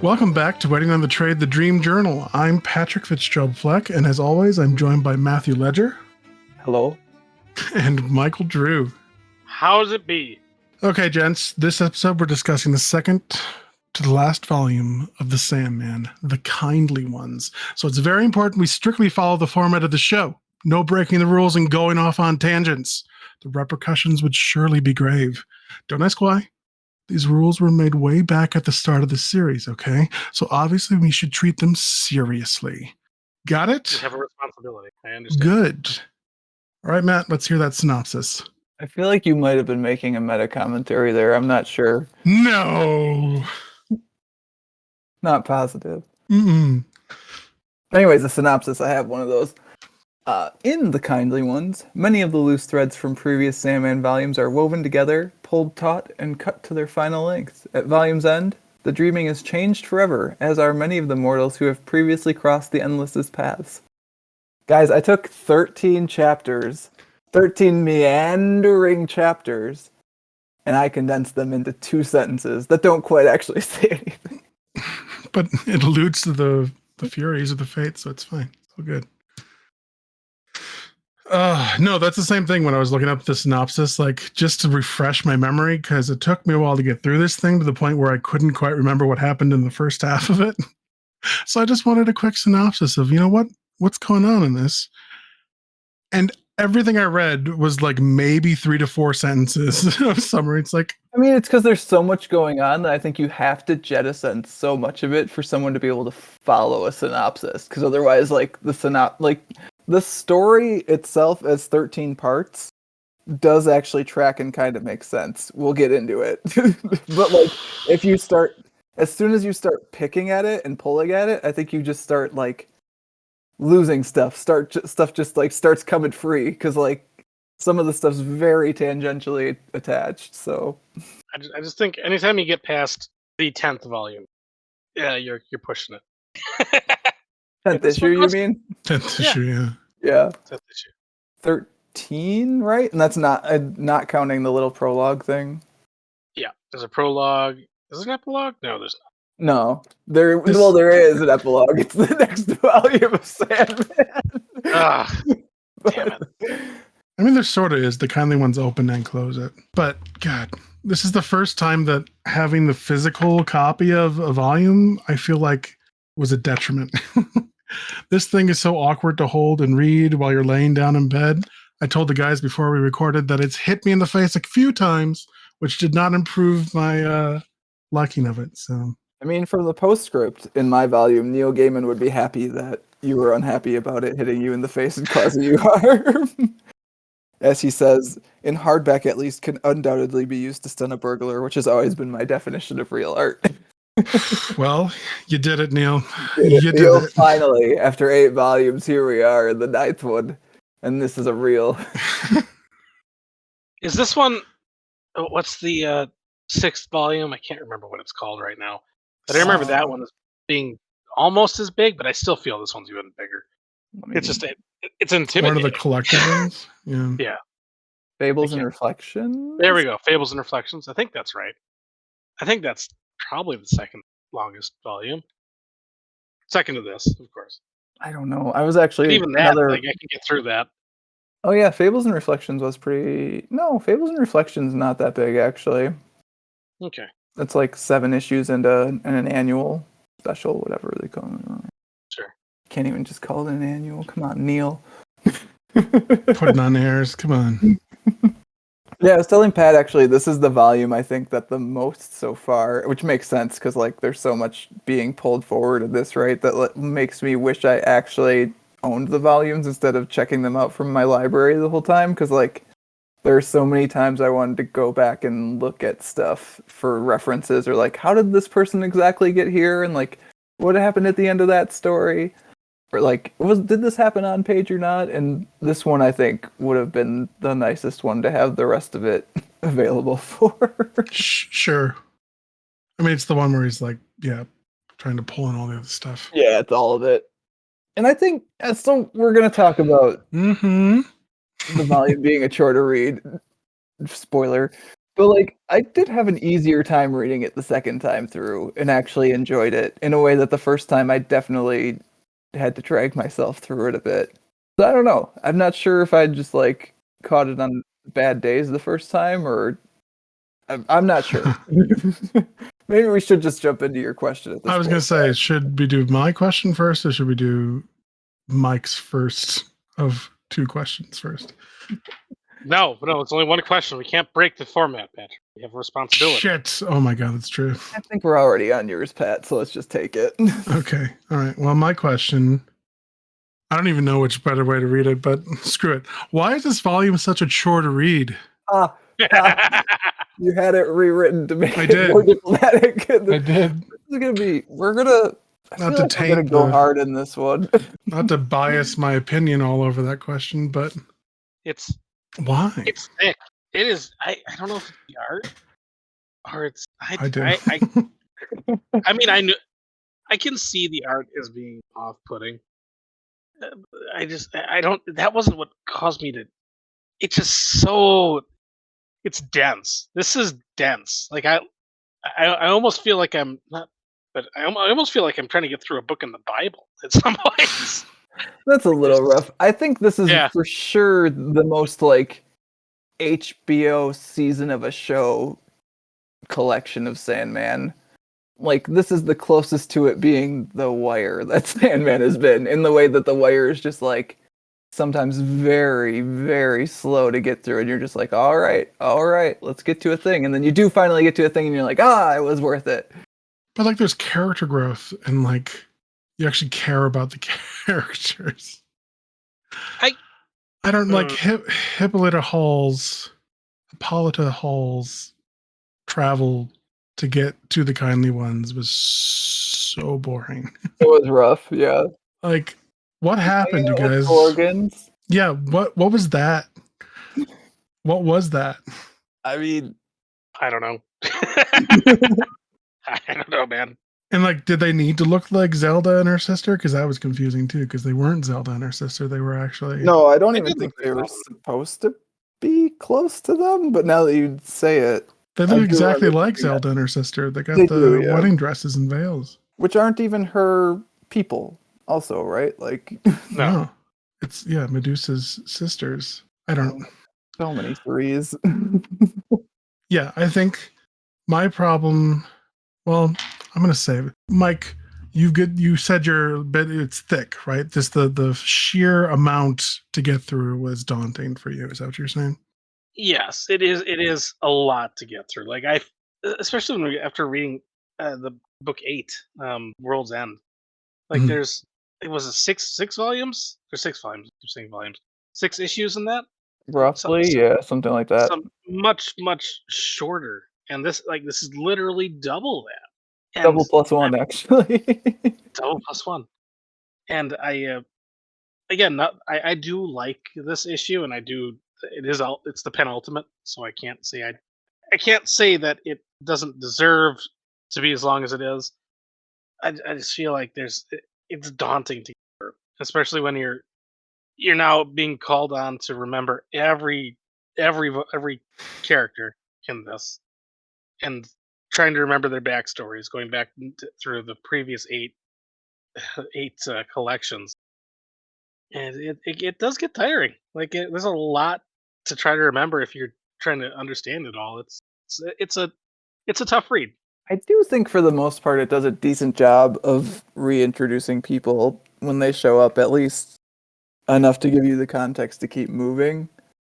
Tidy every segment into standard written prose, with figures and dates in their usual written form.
Welcome back to Waiting on the Trade, the Dream Journal. I'm Patrick Fitzgerald Fleck, and as always, I'm joined by Matthew Ledger. Hello. And Michael Drew. How's it be? Okay, gents, this episode we're discussing the second to the last volume of the Sandman, The Kindly Ones. So it's very important we strictly follow the format of the show. No breaking the rules and going off on tangents. The repercussions would surely be grave. Don't ask why. These rules were made way back at the start of the series, okay? So obviously we should treat them seriously. Got it? You have a responsibility. I understand. Good. All right, Matt, let's hear that synopsis. I feel like you might have been making a meta commentary there. I'm not sure. No. Not positive. Mm-mm. Anyways, a synopsis. I have one of those. In The Kindly Ones, many of the loose threads from previous Sandman volumes are woven together, pulled taut, and cut to their final length. At volume's end, the dreaming is changed forever, as are many of the mortals who have previously crossed the Endless's paths. Guys, I took 13 chapters, 13 meandering chapters, and I condensed them into 2 sentences that don't quite actually say anything. But it alludes to the Furies of the Fates, so it's fine. It's all good. No, that's the same thing when I was looking up the synopsis, like just to refresh my memory, because it took me a while to get through this thing to the point where I couldn't quite remember what happened in the first half of it. So I just wanted a quick synopsis of, what's going on in this? And everything I read was like maybe 3 to 4 sentences of summary. It's like, I mean, it's because there's so much going on that I think you have to jettison so much of it for someone to be able to follow a synopsis. Because otherwise, the story itself as 13 parts does actually track and kind of make sense. We'll get into it. But like, if you start, as soon as you start picking at it and pulling at it, I think you just start like losing stuff. Stuff just like starts coming free because like some of the stuff's very tangentially attached. So I just think anytime you get past the 10th volume, yeah, you're pushing it. 10th issue, you mean? 10th issue, yeah. Yeah. 10th issue. 13, right? And that's not counting the little prologue thing. Yeah, there's a prologue. Is there an epilogue? No, there's not. No, there is an epilogue. It's the next volume of Sandman. Damn it. I mean, there sort of is. The Kindly Ones open and close it. But, God, this is the first time that having the physical copy of a volume, I feel like, was a detriment. This thing is so awkward to hold and read while you're laying down in bed. I told the guys before we recorded that it's hit me in the face a few times, which did not improve my liking of it. So, I mean, from the postscript in my volume, Neil Gaiman would be happy that you were unhappy about it hitting you in the face and causing you harm. As he says, in hardback at least can undoubtedly be used to stun a burglar, which has always been my definition of real art. Well, you did it, Neil. You did it. Finally, after 8 volumes, here we are in the 9th one, and this is a real. Is this one? What's the 6th volume? I can't remember what it's called right now, but I remember that one as being almost as big, but I still feel this one's even bigger. It's just it's intimidating. One of the collected ones. Yeah. Yeah. Fables and Reflections. There we go. Fables and Reflections. I think that's right. I think that's probably the second longest volume. Second to this, of course. I don't know. I was actually but even that, like, I can get through that. Oh yeah, Fables and Reflections was pretty. No, Fables and Reflections not that big actually. Okay. That's like 7 issues and an annual special, whatever they call it. Sure. Can't even just call it an annual. Come on, Neil. Putting on airs. Come on. Yeah, I was telling Pat actually, this is the volume I think that the most so far, which makes sense because like there's so much being pulled forward of this, right? That makes me wish I actually owned the volumes instead of checking them out from my library the whole time. Because like there's so many times I wanted to go back and look at stuff for references or like how did this person exactly get here and like what happened at the end of that story. Or like, did this happen on page or not? And this one, I think, would have been the nicest one to have the rest of it available for. Sure. I mean, it's the one where he's like, yeah, trying to pull in all the other stuff. Yeah, it's all of it. And I think, so we're going to talk about the volume being a chore to read. Spoiler. But like, I did have an easier time reading it the second time through, and actually enjoyed it in a way that the first time I definitely had to drag myself through it a bit. So I don't know. I'm not sure if I just like caught it on bad days the first time, or I'm not sure. Maybe we should just jump into your question at this point. I was going to say, should we do my question first, or should we do Mike's first of 2 questions first? No, it's only one question. We can't break the format, Patrick. We have a responsibility. Shit. Oh my God, that's true. I think we're already on yours, Pat, so let's just take it. Okay. All right. Well, my question, I don't even know which better way to read it, but screw it. Why is this volume such a chore to read? You had it rewritten to make I it did. more diplomatic. I did. We're gonna go hard in this one. Not to bias my opinion all over that question, but it's why? It's thick. It is. I don't know if it's the art or it's. I do. I mean, I can see the art as being off-putting. I don't. That wasn't what caused me to. It's just so. It's dense. This is dense. Like I almost feel like I'm not, but I almost feel like I'm trying to get through a book in the Bible at some points. That's a little rough. I think this is for sure the most like HBO season of a show collection of Sandman. Like this is the closest to it being The Wire that Sandman has been, in the way that The Wire is just like sometimes very, very slow to get through, and you're just like, all right, let's get to a thing, and then you do finally get to a thing, and you're like, it was worth it. But like, there's character growth, and like, you actually care about the characters. I don't like Hippolyta Hall's travel to get to the kindly ones was so boring. It was rough, yeah. Like, what happened, you guys? Organs. Yeah, what was that? What was that? I mean, I don't know. I don't know, man. And like, did they need to look like Zelda and her sister? Because that was confusing too. Because they weren't Zelda and her sister; they were actually. No, I don't even think they were supposed to be close to them. But now that you say it, they look exactly like Zelda and her sister. They got the wedding dresses and veils, which aren't even her people. Also, right? Like, no, it's Medusa's sisters. I don't. So many threes. Yeah, I think my problem. Well, I'm gonna say, Mike, you said it's thick, right? Just the sheer amount to get through was daunting for you. Is that what you're saying? Yes, it is. It is a lot to get through. Like especially after reading the book 8, World's End. Like it was 6 volumes or 6 volumes. I'm saying volumes. 6 issues in that. Roughly, something like that. Some much shorter, and this is literally double that. And double plus 1, actually. Double plus 1, and I do like this issue, and it's the penultimate, so I can't say that it doesn't deserve to be as long as it is. I just feel like it's daunting to get through, especially when you're now being called on to remember every character in this, and trying to remember their backstories, going back through the previous 8 collections, and it does get tiring. Like there's a lot to try to remember if you're trying to understand it all. It's a tough read. I do think for the most part it does a decent job of reintroducing people when they show up, at least enough to give you the context to keep moving.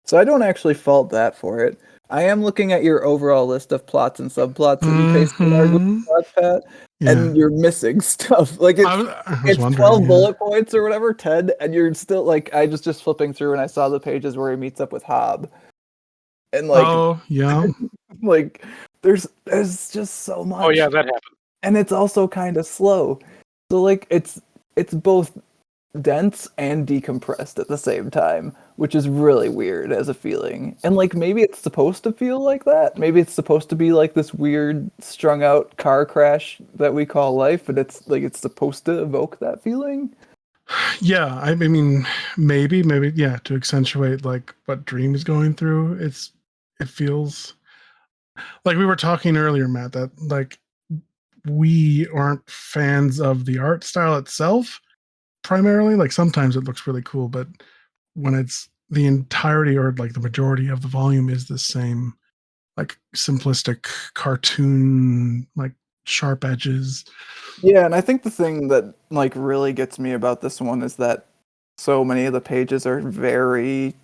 So I don't actually fault that for it. I am looking at your overall list of plots and subplots that you pasted in our Google Doc, Pat, and you're missing stuff. Like it's 12 bullet points or whatever, 10, and you're still like, I just flipping through and I saw the pages where he meets up with Hob. And like, like there's just so much. Oh yeah, that happened. And it's also kind of slow. So like it's both dense and decompressed at the same time, which is really weird as a feeling. And like maybe it's supposed to feel like that. Maybe it's supposed to be like this weird strung out car crash that we call life, but it's supposed to evoke that feeling. Yeah, I mean maybe to accentuate like what Dream is going through. It feels like we were talking earlier, Matt, that like we aren't fans of the art style itself primarily. Like sometimes it looks really cool, but when it's the entirety or like the majority of the volume is the same, like simplistic cartoon, like sharp edges. Yeah, and I think the thing that like really gets me about this one is that so many of the pages are very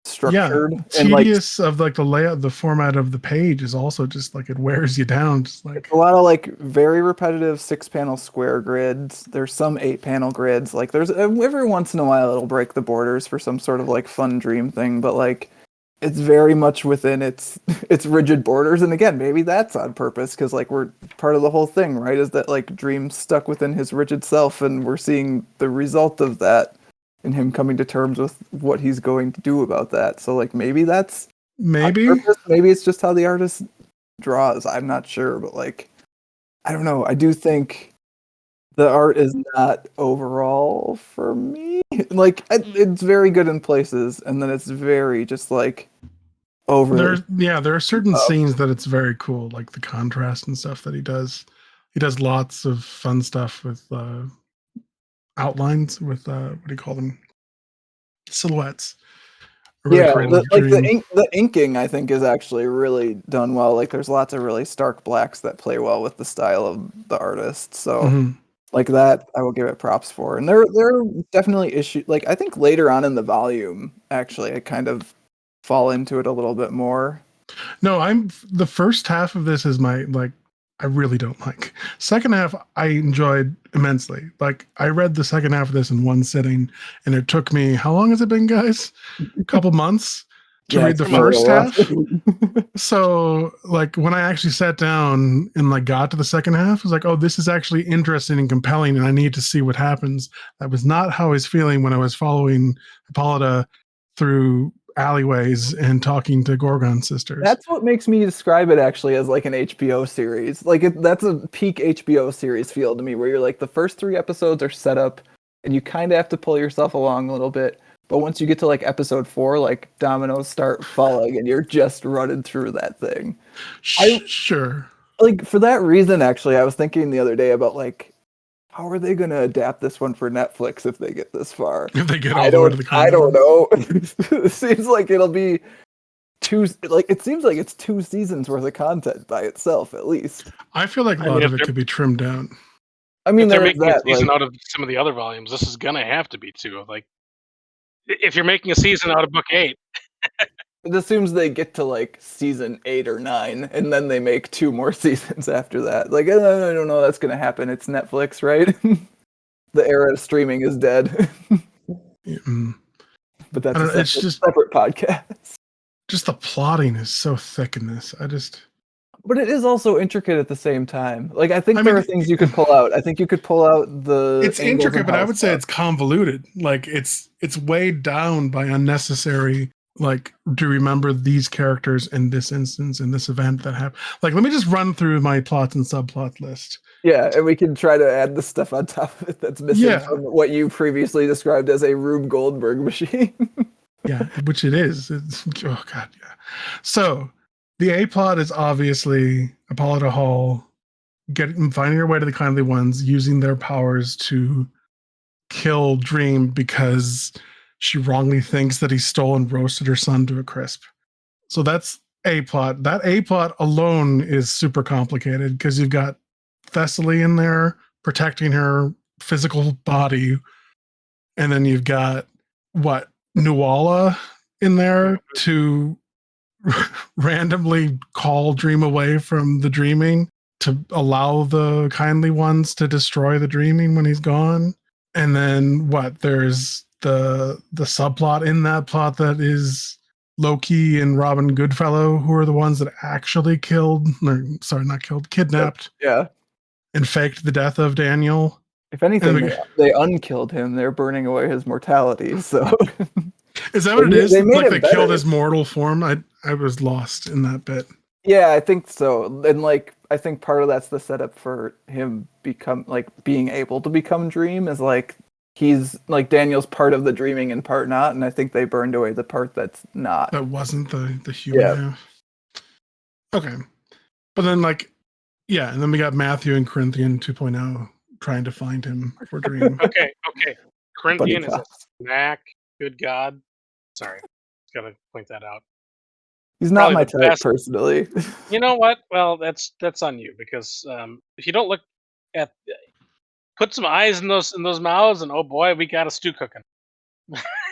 structured and like Tedious of like the layout, the format of the page is also just like it wears you down. Just like a lot of like very repetitive 6-panel square grids. There's some 8-panel grids. Like there's every once in a while it'll break the borders for some sort of like fun dream thing, but like it's very much within its rigid borders. And again, maybe that's on purpose because like we're part of the whole thing, right? Is that like Dream's stuck within his rigid self, and we're seeing the result of that in him coming to terms with what he's going to do about that. So like maybe that's maybe on purpose. Maybe it's just how the artist draws. I'm not sure, but like I don't know. I do think the art is not overall for me. Like it's very good in places, and then it's very just like over. there are certain scenes that it's very cool, like the contrast and stuff that he does. He does lots of fun stuff with outlines, with what do you call them? Silhouettes. Really Yeah, cool. the inking I think is actually really done well. Like there's lots of really stark blacks that play well with the style of the artist. So Mhm. like that I will give it props for. And there are definitely issues like I think later on in the volume actually I kind of fall into it a little bit more. No, I'm the first half of this is my like I really don't like. Second half I enjoyed immensely. Like I read the second half of this in one sitting, and it took me how long has it been, guys? A couple months to Yeah, read it's the been a first little rough. half. So like when I actually sat down and like got to the second half, I was like, oh, this is actually interesting and compelling, and I need to see what happens. That was not how I was feeling when I was following Hippolyta through alleyways and talking to Gorgon sisters. That's what makes me describe it actually as like an HBO series. Like that's a peak HBO series feel to me, where you're like the first 3 episodes are set up, and you kind of have to pull yourself along a little bit. But once you get to like episode 4, like dominoes start falling, and you're just running through that thing. Sure. Like for that reason, actually, I was thinking the other day about like how are they going to adapt this one for Netflix if they get this far? If they get all the way to the I don't content. know. It seems like it'll be it seems like it's 2 seasons worth of content by itself at least. I feel like a lot of it could be trimmed down. I mean, If they're there is making a that. season Like, out of some of the other volumes, this is gonna have to be too. Like, if you're making a season out of book 8, it assumes they get to like season 8 or 9, and then they make 2 more seasons after that. Like, I don't know that's gonna happen. It's Netflix, right? The era of streaming is dead. Mm. But that's I don't a know, it's just separate podcast. the plotting is so thick in this. But it is also intricate at the same time. Like I think I there mean, are things you could pull out. I think you could pull out the it's angles intricate, and but I hell would say stuff. it's convoluted. Like it's weighed down by unnecessary. Like, do you remember these characters in this instance, in this event that happened? Like, let me just run through my plots and subplot list. Yeah, and we can try to add the stuff on top of it that's missing Yeah. from what you previously described as a Rube Goldberg machine. Yeah, which it is. Oh god, yeah. So the A plot is obviously Hippolyta Hall finding her way to the kindly ones, using their powers to kill Dream because she wrongly thinks that he stole and roasted her son to a crisp. So that's A plot. That A plot alone is super complicated because you've got Thessaly in there protecting her physical body, and then you've got what Nuala in there to randomly call Dream away from the dreaming to allow the kindly ones to destroy the dreaming when he's gone. And then what? There's the subplot in that plot that is Loki and Robin Goodfellow, who are the ones that actually kidnapped Yeah. and faked the death of Daniel. If anything, they unkilled him. They're burning away his mortality. So is that what it is? They made like it they better. killed his mortal form? I was lost in that bit. Yeah, I think so. And like I think part of that's the setup for him being able to become Dream is like he's like Daniel's part of the dreaming and part not, and I think they burned away the part that's not. That wasn't the human half. Okay. But then and then we got Matthew and Corinthian 2.0 trying to find him for Dream. Okay. Corinthian is a cops. snack. Good God. Sorry. Gotta point that out. He's not Probably my the type best. personally. You know what? Well, that's on you because if you don't look at, put some eyes in those mouths, and oh boy, we got a stew cooking.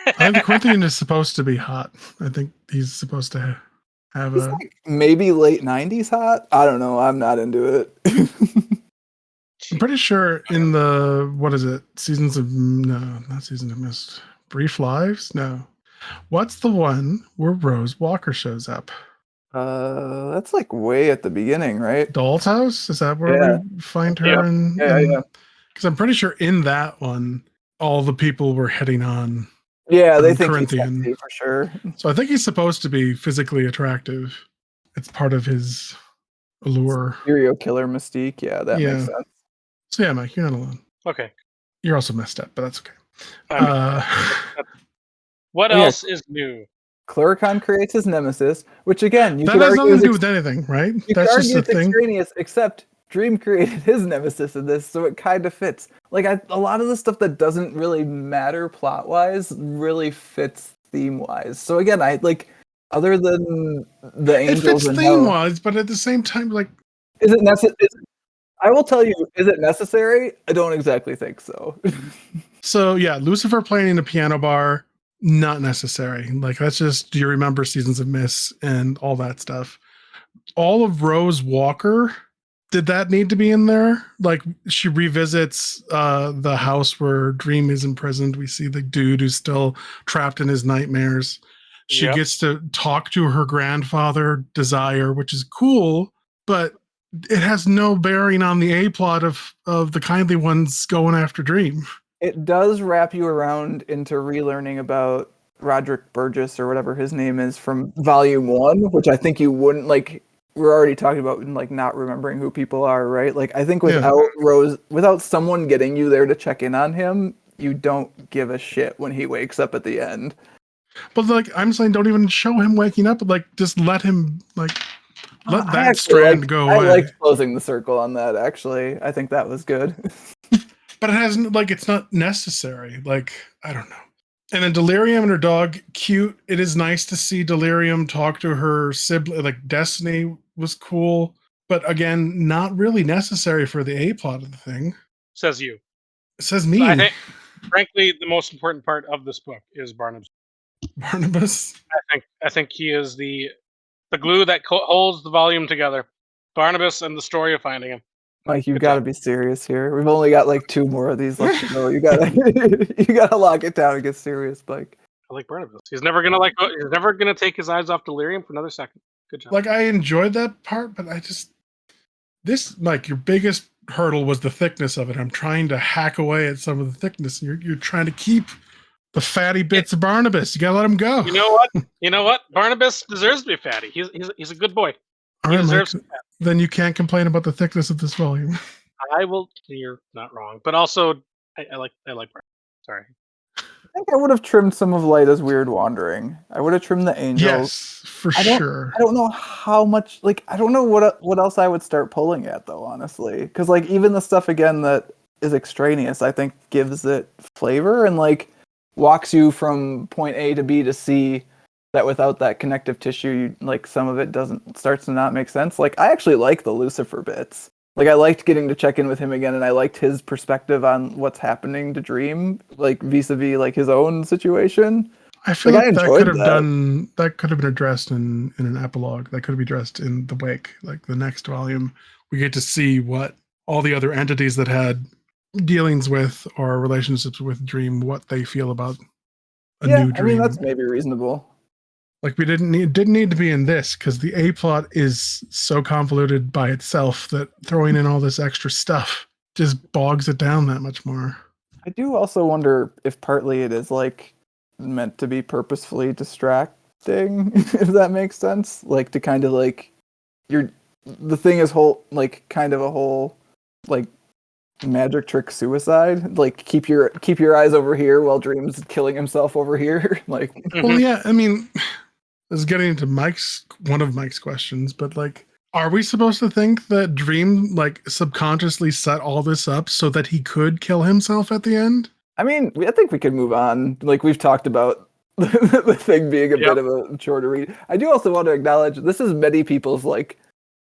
I think the Corinthian is supposed to be hot. I think he's supposed to have He's a. like maybe late 90s hot. I don't know. I'm not into it. I'm pretty sure in the what is it? Seasons of not Seasons of Mist. Brief Lives? No. What's the one where Rose Walker shows up? That's like way at the beginning, right? Doll's House? Is that where Yeah. we find her? Yep. Yeah. Because I'm pretty sure in that one, all the people were hitting on. Yeah, they think he's Corinthian. sexy for sure. So I think he's supposed to be physically attractive. It's part of his allure. Serial killer mystique. Yeah, that Yeah. makes sense. So yeah, Mike, you're not alone. Okay. You're also messed up, but that's okay. What else is new? Cluricon creates his nemesis, which again, you that could has argue nothing to is do with anything, right? you That's could just argue a it's thing. extraneous, except Dream created his nemesis in this, so it kind of fits. Like a lot of the stuff that doesn't really matter plot wise really fits theme wise. So again, I like other than the It angels fits and theme hell, wise, but at the same time, is it necessary? I will tell you, is it necessary? I don't exactly think so. so yeah, Lucifer playing in a piano bar, not necessary. Like that's just, do you remember Seasons of Mist and all that stuff? All of Rose Walker, did that need to be in there? Like she revisits the house where Dream is imprisoned. We see the dude who's still trapped in his nightmares. She Yep. gets to talk to her grandfather, Desire, which is cool, but it has no bearing on the A plot of the kindly ones going after Dream. It does wrap you around into relearning about Roderick Burgess or whatever his name is from Volume 1, which I think you wouldn't like. We're already talking about like not remembering who people are, right? Like I think without someone getting you there to check in on him, you don't give a shit when he wakes up at the end. But like I'm saying, don't even show him waking up. Like just let him let I that actually strand go away. I liked closing the circle on that. Actually, I think that was good. But it hasn't, it's not necessary. Like, I don't know. And then Delirium and her dog, cute. It is nice to see Delirium talk to her sibling. Like, Destiny was cool. But again, not really necessary for the A plot of the thing. Says you. It says me. I think, frankly, the most important part of this book is Barnabas. I think he is the glue that holds the volume together. Barnabas and the story of finding him. Mike, you've got to be serious here. We've only got like 2 more of these left to go. You gotta lock it down and get serious, Mike. I like Barnabas. He's never gonna take his eyes off Delirium for another second. Good job. Like I enjoyed that part, but Mike, your biggest hurdle was the thickness of it. I'm trying to hack away at some of the thickness. You're trying to keep the fatty bits of Barnabas. You gotta let him go. You know what? Barnabas deserves to be fatty. He's a good boy. All right, Mike, then you can't complain about the thickness of this volume. I will. You're not wrong, but also I like Barnabas. Sorry. I think I would have trimmed some of Lyta's weird wandering. I would have trimmed the angels. Yes, for sure. I don't know how much. Like I don't know what else I would start pulling at though. Honestly, because like even the stuff again that is extraneous, I think gives it flavor and like walks you from point A to B to C. That without that connective tissue, some of it starts to not make sense. Like I actually like the Lucifer bits. Like I liked getting to check in with him again, and I liked his perspective on what's happening to Dream, like vis-a-vis like his own situation. I feel like that could have been addressed in an epilogue. That could have been addressed in the Wake, like the next volume. We get to see what all the other entities that had dealings with or relationships with Dream, what they feel about a new Dream. I mean that's maybe reasonable. Like we didn't need to be in this because the A plot is so convoluted by itself that throwing in all this extra stuff just bogs it down that much more. I do also wonder if partly it is like meant to be purposefully distracting, if that makes sense. Like to kind of like the thing is kind of a whole like magic trick suicide. Like keep your eyes over here while Dream's killing himself over here. Like well, yeah, I mean. This is getting into one of Mike's questions, but like Are we supposed to think that Dream like subconsciously set all this up so that he could kill himself at the end? I mean, I think we could move on. Like we've talked about the thing being a bit of a chore to read. I do also want to acknowledge this is many people's like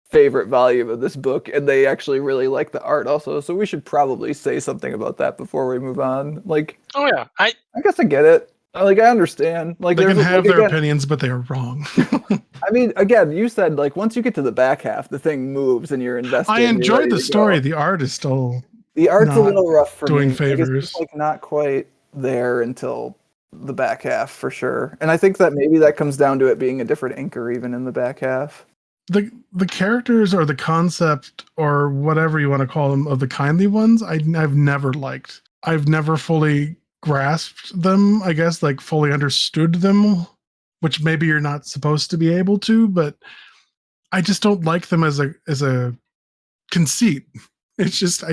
favorite volume of this book, and they actually really like the art also. So we should probably say something about that before we move on. Like, Oh yeah, I guess I get it. Like I understand. Like They can have their again, opinions, but they are wrong. I mean, again, you said like once you get to the back half, the thing moves and you're invested. I enjoyed the story. The art is still the art's a not little rough for doing me. favors. It's like not quite there until the back half for sure. And I think that maybe that comes down to it being a different anchor even in the back half. The characters or the concept or whatever you want to call them of the kindly ones, I've never liked. I've never fully grasped them, I guess, like fully understood them, which maybe you're not supposed to be able to, but I just don't like them as a conceit. It's just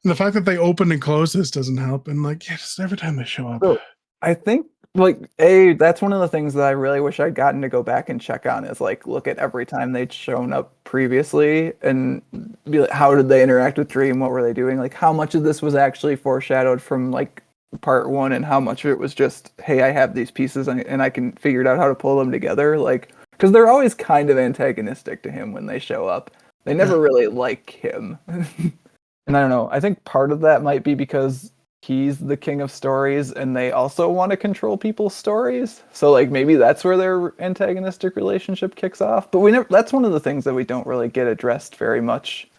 the fact that they open and close this doesn't help. And like, yeah, just every time they show up. So I think like that's one of the things that I really wish I'd gotten to go back and check on is like look at every time they'd shown up previously and be like, how did they interact with Dream? What were they doing? Like how much of this was actually foreshadowed from like part one and how much of it was just, hey, I have these pieces and I can figure out how to pull them together. Like, because they're always kind of antagonistic to him when they show up. They never really like him. And I don't know. I think part of that might be because he's the king of stories and they also want to control people's stories. So like maybe that's where their antagonistic relationship kicks off. But we never that's one of the things that we don't really get addressed very much.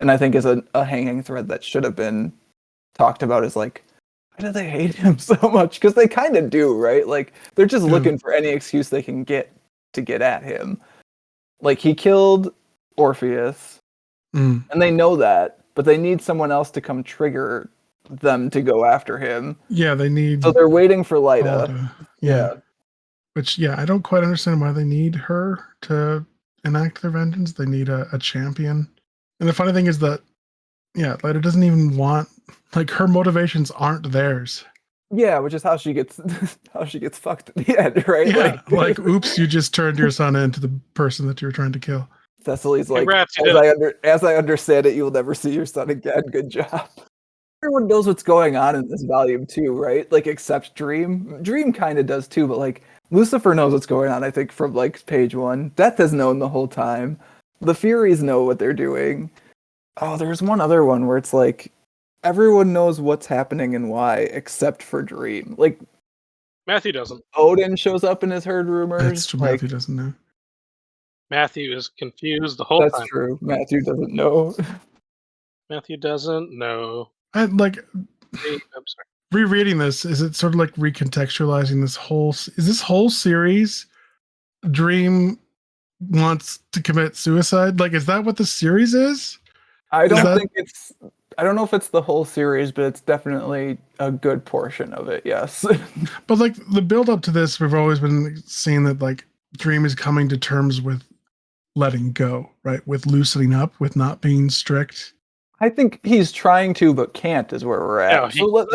And I think is a hanging thread that should have been talked about is like, why do they hate him so much? Because they kind of do, right? Like they're just looking for any excuse they can get to get at him. Like he killed Orpheus and they know that, but they need someone else to come trigger them to go after him. Yeah, they need. So they're waiting for Lyta. Yeah. Which, yeah, I don't quite understand why they need her to enact their vengeance. They need a champion. And the funny thing is that, yeah, Lyta doesn't even want, like, her motivations aren't theirs. Yeah, which is how she gets fucked at the end, right? Yeah, like oops, you just turned your son into the person that you were trying to kill. Cecily's like, Congrats, as I understand it, you will never see your son again. Good job. Everyone knows what's going on in this volume too, right? Like except Dream. Dream kind of does too, but like Lucifer knows what's going on, I think, from like page 1. Death has known the whole time. The Furies know what they're doing. Oh, there's one other one where it's like everyone knows what's happening and why, except for Dream. Like Matthew doesn't. Odin shows up and has heard rumors. That's true. Matthew doesn't know. Matthew is confused the whole time. That's true. Matthew doesn't know. Matthew doesn't know. I'm sorry. I'm sorry. Rereading this, is it sort of like recontextualizing this whole? Is this whole series? Dream wants to commit suicide. Like, is that what the series is? I don't think it's. I don't know if it's the whole series, but it's definitely a good portion of it. Yes. But like the build up to this, we've always been seeing that like Dream is coming to terms with letting go, right? With loosening up, with not being strict. I think he's trying to, but can't, is where we're at. No,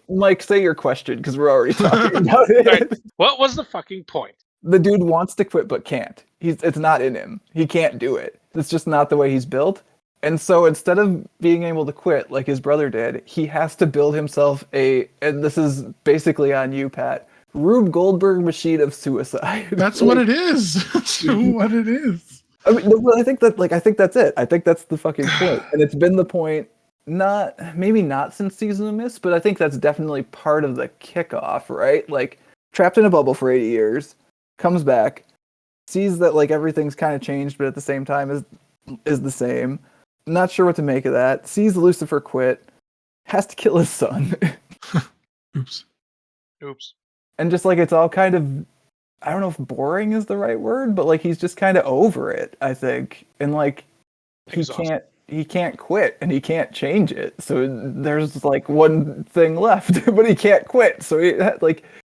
Mike, say your question, because we're already talking about it. Right. What was the fucking point? The dude wants to quit, but can't. It's not in him. He can't do it. It's just not the way he's built. And so instead of being able to quit like his brother did, he has to build himself and this is basically on you, Pat, Rube Goldberg machine of suicide. That's what it is. That's what it is. I mean, I think that's it. I think that's the fucking point. And it's been the point, maybe not since Season of Mist, but I think that's definitely part of the kickoff, right? Like, trapped in a bubble for 80 years, comes back, sees that like everything's kind of changed, but at the same time is the same. Not sure what to make of that. Sees Lucifer quit, has to kill his son. Oops. And just like it's all kind of, I don't know if boring is the right word, but like he's just kind of over it, I think. And like he can't quit and he can't change it. So there's like one thing left, but he can't quit. So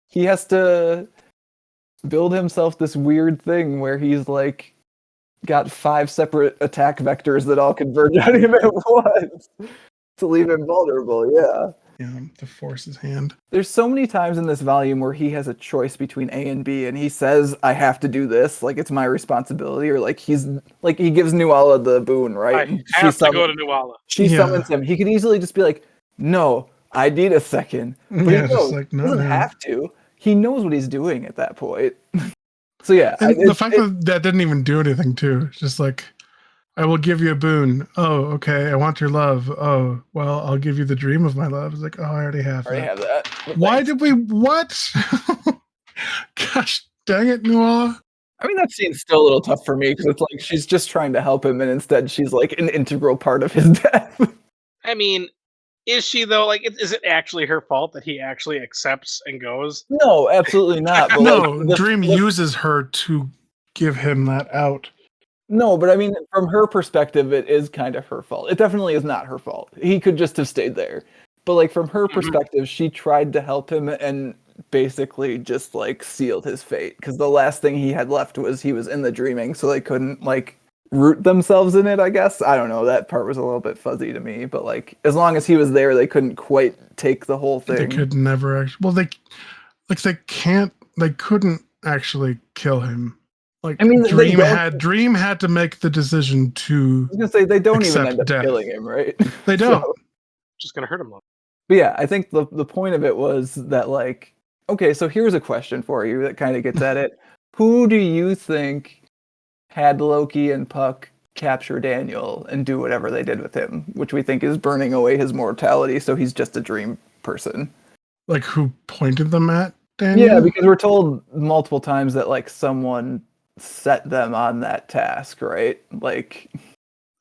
he has to build himself this weird thing where he's like got 5 separate attack vectors that all converge on him at once to leave him vulnerable. Yeah. to force his hand. There's so many times in this volume where he has a choice between A and B, and he says, "I have to do this. Like it's my responsibility." Or like he gives Nuala the boon, right? I have to go to Nuala. She summons him. He could easily just be like, "No, I need a second." But he knows he doesn't have to. He knows what he's doing at that point. So yeah, and the fact that didn't even do anything too. It's just like, I will give you a boon. Oh, okay. I want your love. Oh, well, I'll give you the dream of my love. It's like, oh, I already have that. Why did we? What? Gosh, dang it, Noah. I mean, that scene's still a little tough for me because it's like she's just trying to help him, and instead she's like an integral part of his death. I mean, is she though? Like, is it actually her fault that he actually accepts and goes? No, absolutely not. But no, Dream uses her to give him that out. No, but I mean, from her perspective, it is kind of her fault. It definitely is not her fault. He could just have stayed there. But like from her perspective, she tried to help him and basically just like sealed his fate. Because the last thing he had left was he was in the dreaming, so they couldn't like root themselves in it, I guess. I don't know. That part was a little bit fuzzy to me. But like as long as he was there, they couldn't quite take the whole thing. They could never actually. Well, they couldn't actually kill him. Like, I mean, Dream had to make the decision to. I was gonna say they don't even end up killing him, right? They don't. Just gonna hurt him. But yeah, I think the point of it was that like, okay, so here's a question for you that kind of gets at it. Who do you think had Loki and Puck capture Daniel and do whatever they did with him, which we think is burning away his mortality, so he's just a dream person? Like who pointed them at Daniel? Yeah, because we're told multiple times that like someone set them on that task, right? Like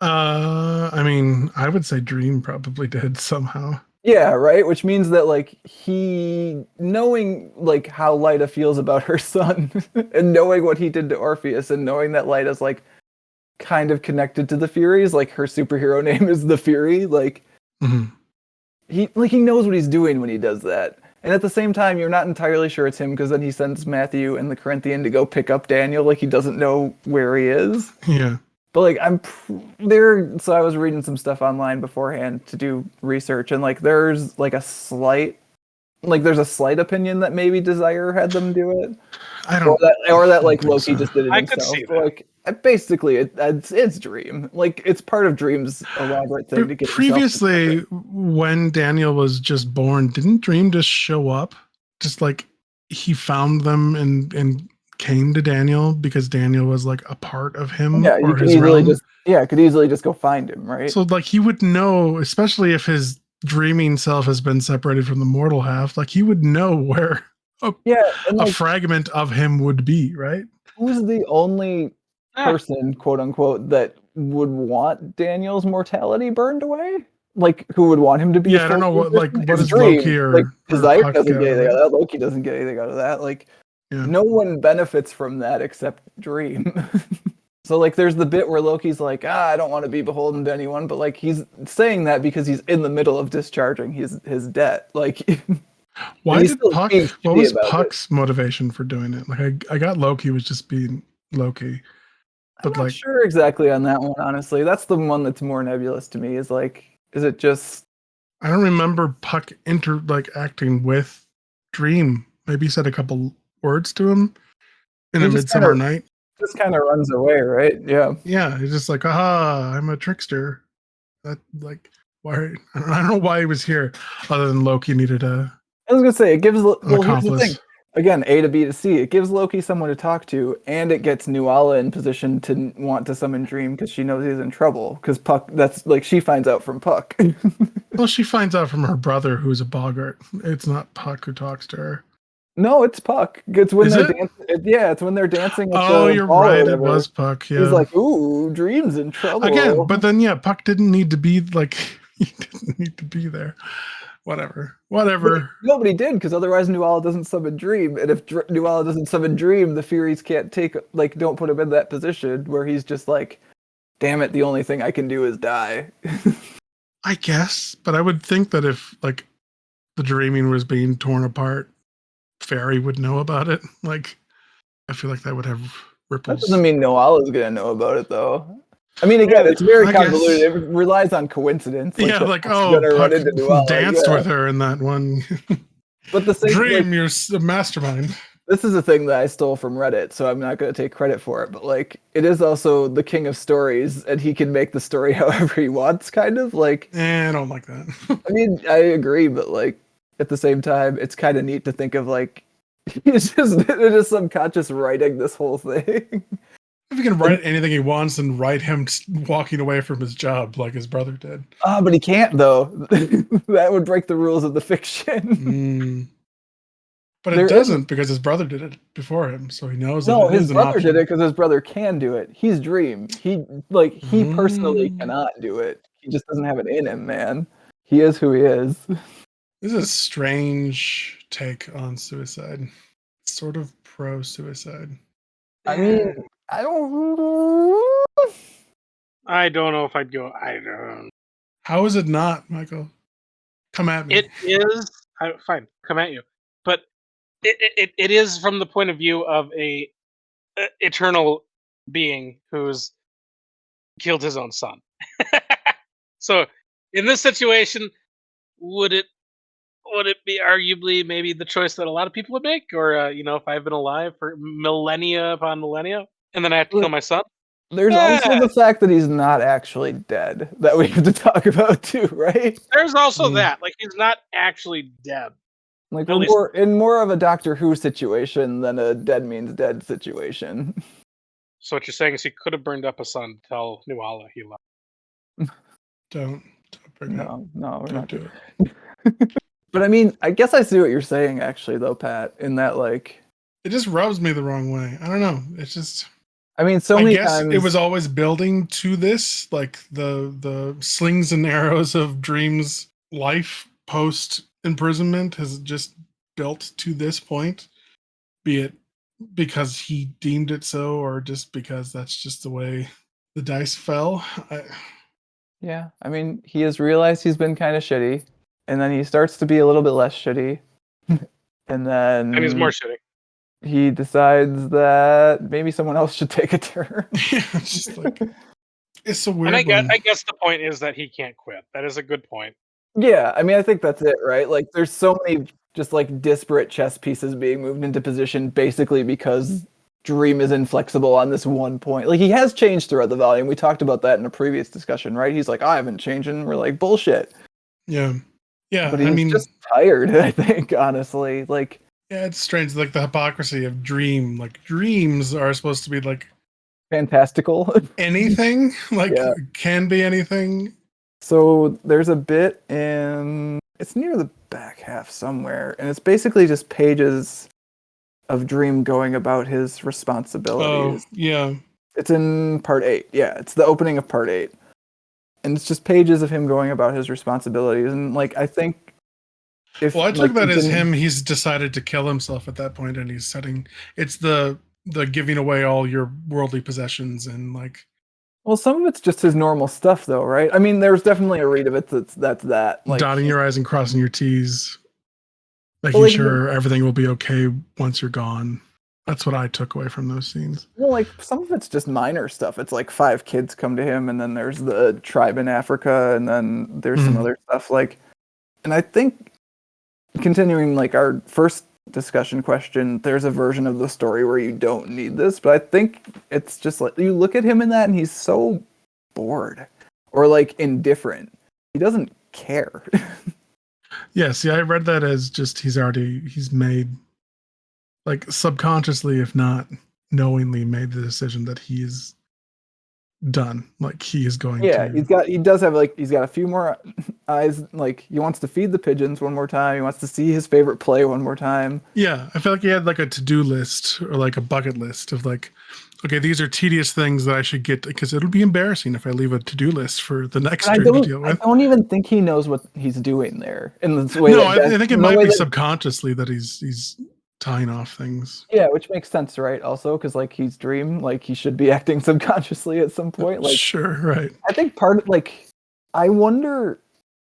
I mean, I would say Dream probably did somehow. Yeah, right, which means that like he knowing like how Lyta feels about her son and knowing what he did to Orpheus and knowing that Lyta's like kind of connected to the Furies, like her superhero name is the Fury, like he knows what he's doing when he does that. And at the same time, you're not entirely sure it's him because then he sends Matthew and the Corinthian to go pick up Daniel. Like he doesn't know where he is. Yeah. But like I'm there, so I was reading some stuff online beforehand to do research, and like there's a slight opinion that maybe Desire had them do it. I don't, or that like Loki just did it himself. I could see that. Like basically, it's Dream. Like it's part of Dream's elaborate thing to get. Previously, when Daniel was just born, didn't Dream just show up? Just like he found them and came to Daniel because Daniel was like a part of him or his realm. Could easily just go find him, right? So like he would know, especially if his dreaming self has been separated from the mortal half, like he would know where a fragment of him would be, right? Who's the only person, quote unquote, that would want Daniel's mortality burned away? Like who would want him to be? Yeah, I don't know what is Loki or like Desire doesn't get anything out of that. Loki doesn't get anything out of that. Like no one benefits from that except Dream. So like there's the bit where Loki's like, I don't want to be beholden to anyone, but like he's saying that because he's in the middle of discharging his debt. Like why did Puck, what was Puck's motivation for doing it? Like I got Loki was just being Loki. But I'm not sure exactly on that one, honestly. That's the one that's more nebulous to me, is it just I don't remember Puck acting with Dream. Maybe he said a couple words to him in a midsummer night. Just kind of runs away, right? Yeah. Yeah, he's just like, aha, I'm a trickster. That why I don't know why he was here, other than Loki needed a. I was gonna say it gives. Well, here's the accomplice. thing. Again, A to B to C. It gives Loki someone to talk to, and it gets Nuala in position to want to summon Dream because she knows he's in trouble. Because Puck, that's like she finds out from Puck. Well, she finds out from her brother, who's a boggart. It's not Puck who talks to her. No, it's Puck. It's when they're dancing. Yeah, it's when they're dancing. Oh, you're right. It was Puck. Yeah. He's like, "Ooh, Dream's in trouble." Again, but then Puck didn't need to be like. He didn't need to be there. Whatever. Nobody did, because otherwise Nuala doesn't summon Dream, and if Nuala doesn't summon Dream, the Furies can't don't put him in that position where he's just like, "Damn it, the only thing I can do is die." I guess, but I would think that if like the dreaming was being torn apart, Fairy would know about it. Like, I feel like that would have ripples. That doesn't mean Nuala's gonna know about it, though. I mean, again, it's very I guess. convoluted. It relies on coincidence. Yeah, like, Puck's oh, gonna run Puck into Nuala, danced yeah. with her in that one. But the same, Dream, you're a mastermind. this is a thing that I stole from Reddit, so I'm not going to take credit for it. But like, it is also the king of stories, and he can make the story however he wants. Kind of like, I don't like that. I mean, I agree, but like at the same time, it's kind of neat to think of like he's just subconscious writing this whole thing. If he can write anything he wants and write him walking away from his job like his brother did. But he can't though. That would break the rules of the fiction. But it doesn't because his brother did it before him, so he knows that it his is an brother option. did it because his brother can do it. He's Dream. He personally cannot do it. He just doesn't have it in him, man. He is who he is. This is a strange take on suicide. Sort of pro-suicide. I mean, I don't know if I'd go. I don't. How is it not, Michael? Come at me. It is fine. Come at you, but it is from the point of view of a eternal being who's killed his own son. So, in this situation, would it be arguably maybe the choice that a lot of people would make, or if I've been alive for millennia upon millennia and then I have to kill my son? There's also the fact that he's not actually dead that we have to talk about too, right? There's also that, like, he's not actually dead. Like, we're in more of a Doctor Who situation than a dead means dead situation. So what you're saying is he could have burned up a son to tell Nuala he loved. Don't bring that. No, we're not do it. But I mean, I guess I see what you're saying actually, though, Pat. In that, like, it just rubs me the wrong way. I don't know. It's just. I mean, I guess it was always building to this, like the slings and arrows of Dream's life post imprisonment has just built to this point, be it because he deemed it so, or just because that's just the way the dice fell. Yeah, I mean, he has realized he's been kind of shitty, and then he starts to be a little bit less shitty, and he's more shitty. He decides that maybe someone else should take a turn. Yeah, it's just like it's a weird. And I guess the point is that he can't quit. That is a good point. Yeah, I mean, I think that's it, right? Like, there's so many just like disparate chess pieces being moved into position, basically because Dream is inflexible on this one point. Like, he has changed throughout the volume. We talked about that in a previous discussion, right? He's like, I haven't changed, and we're like, bullshit. Yeah, but he's just tired. I think, honestly, like. Yeah, it's strange, like the hypocrisy of Dream. Like, dreams are supposed to be like fantastical. Anything, like, can be anything. So there's a bit it's near the back half somewhere, and it's basically just pages of Dream going about his responsibilities. Oh, yeah. It's in part 8. Yeah, it's the opening of part 8. And it's just pages of him going about his responsibilities. And, like, I think I took that as him. He's decided to kill himself at that point, and he's setting. It's the giving away all your worldly possessions and like. Well, some of it's just his normal stuff, though, right? I mean, there's definitely a read of it that's that. Like, dotting your I's and crossing your T's, making sure everything will be okay once you're gone. That's what I took away from those scenes. Well, like, some of it's just minor stuff. It's like 5 kids come to him, and then there's the tribe in Africa, and then there's some other stuff. Like, and I think. Continuing like our first discussion question, there's a version of the story where you don't need this, but I think it's just like you look at him in that and he's so bored or like indifferent. He doesn't care. Yeah, see, I read that as just he's made like subconsciously, if not knowingly, made the decision that he's done. Like he is going to. He's got a few more eyes. Like he wants to feed the pigeons one more time. He wants to see his favorite play one more time. Yeah, I feel like he had like a to-do list or like a bucket list of like, okay, these are tedious things that I should get because it'll be embarrassing if I leave a to-do list for the next stream to deal with. I don't even think he knows what he's doing there in this way. No, I think it might be subconsciously that he's tying off things. Yeah, which makes sense, right? Also, because like he's Dream, like he should be acting subconsciously at some point. Like, sure, right. I think I wonder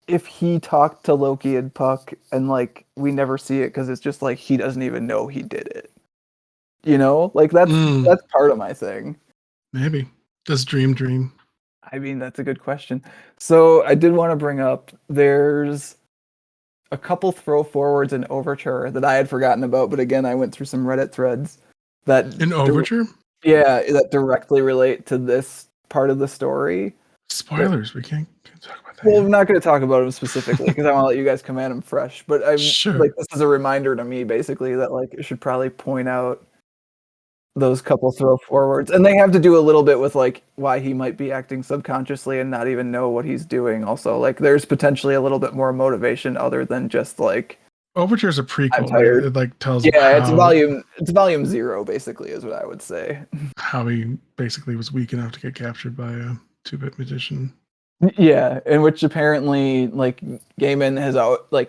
if he talked to Loki and Puck, and like we never see it because it's just like he doesn't even know he did it. You know, like that's part of my thing. Maybe does Dream? I mean, that's a good question. So I did want to bring up there's a couple throw forwards in Overture that I had forgotten about, but again, I went through some Reddit threads that In Overture? that directly relate to this part of the story. Spoilers. We can't talk about that. Well, yet. I'm not going to talk about them specifically because I want to let you guys come at them fresh. But I'm Sure. like, this is a reminder to me, basically, that like it should probably point out those couple throw forwards, and they have to do a little bit with like why he might be acting subconsciously and not even know what he's doing. Also, like there's potentially a little bit more motivation other than just like Overture is a prequel. I'm tired. Right? It like tells Yeah, how, it's volume 0 basically is what I would say. how he basically was weak enough to get captured by a 2-bit magician. Yeah, in which apparently like Gaiman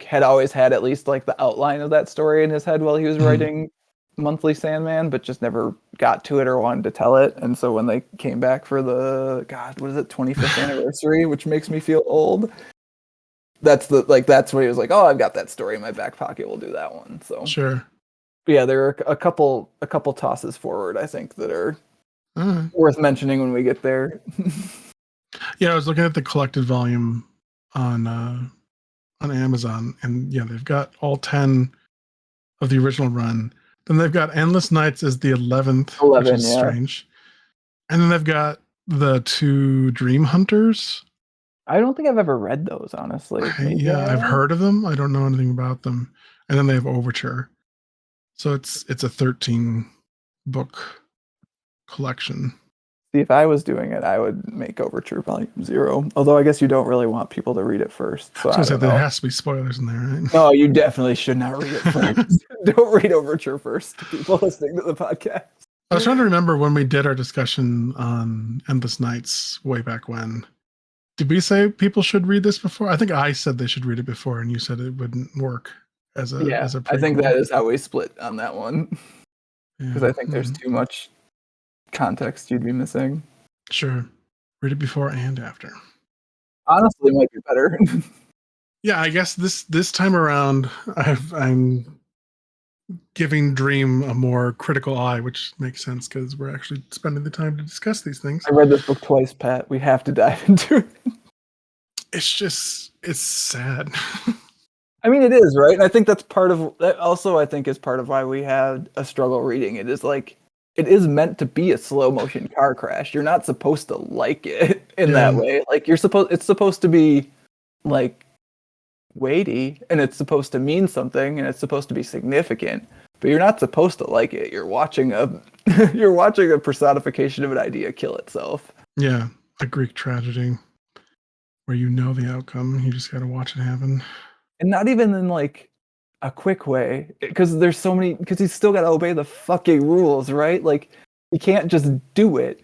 had always had at least like the outline of that story in his head while he was writing Monthly Sandman, but just never got to it or wanted to tell it. And so when they came back for the 25th anniversary, which makes me feel old. That's when he was like, "Oh, I've got that story in my back pocket. We'll do that one." So Sure. yeah, there are a couple tosses forward, I think, that are worth mentioning when we get there. Yeah, I was looking at the collected volume on Amazon, and yeah, they've got all 10 of the original run. Then they've got Endless Nights as the 11th, which is strange. And then they've got the 2 Dream Hunters. I don't think I've ever read those, honestly. I've heard of them. I don't know anything about them. And then they have Overture. So it's a 13 book collection. See, if I was doing it, I would make Overture Volume 0. Although I guess you don't really want people to read it first. So there has to be spoilers in there, right? No, you definitely should not read it first. Don't read Overture first, people listening to the podcast. I was trying to remember when we did our discussion on Endless Nights way back when. Did we say people should read this before? I think I said they should read it before, and you said it wouldn't work as a prequel. I think that is how we split on that one. Because I think there's too much context you'd be missing. Sure. Read it before and after. Honestly, it might be better. Yeah, I guess this time around, I'm giving Dream a more critical eye, which makes sense because we're actually spending the time to discuss these things. I read this book twice, Pat. We have to dive into it. It's sad. I mean, it is, right? And I think that's part of that. Also, I think is part of why we had a struggle reading it. Is like it is meant to be a slow motion car crash. You're not supposed to like it in that way. Like it's supposed to be like weighty, and it's supposed to mean something, and it's supposed to be significant. But you're not supposed to like it. You're watching a personification of an idea kill itself. Yeah, a Greek tragedy where you know the outcome. You just got to watch it happen. And not even in like a quick way, because there's so many. Because he's still got to obey the fucking rules, right? Like he can't just do it,